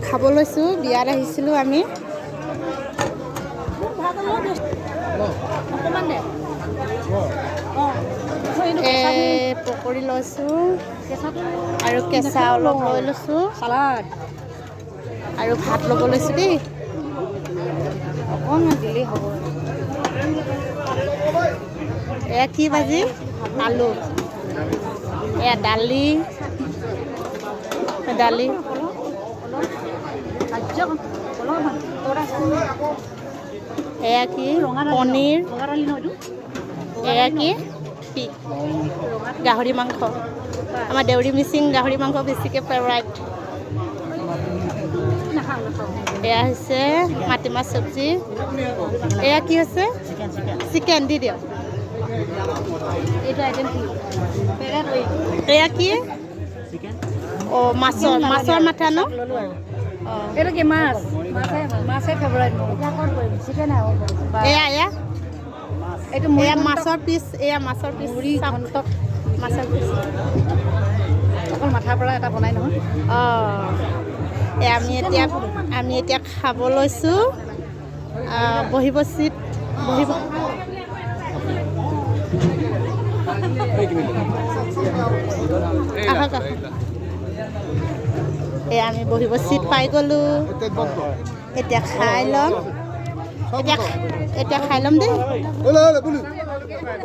খাব লৈছোঁ বিয়াত আহিছিলোঁ আমি পকৰি লৈছোঁ আৰু কেঁচা অলপ লৈ লৈছোঁ চালাড আৰু ভাত ল'ব লৈছোঁ দেই অকণমান দিলেই হ'ব এয়া কি ভাজি আলু এয়া দালি এয়া কি পনীৰ এয়া কি গাহৰি মাংস আমাৰ দেউৰী মিচিং গাহৰি মাংস বেছিকৈ ফেভাৰাইট এয়া হৈছে মাটিমাহ চব্জি এয়া কি হৈছে চিকেন দি দিয়ক এয়া কি অঁ মাছৰ মাথা ন এইটো কি মাছ মাছে ফেভাৰাইট এয়া এইটো এয়া মাছৰ পিচ মাছৰ পিচ অকল মাথাৰ পৰা এটা বনাই নহয় আমি এতিয়া খাব লৈছোঁ বহিব চিট বহিব আমি বহিব চিট পাই গ'লোঁ এতিয়া খাই ল'ম দেই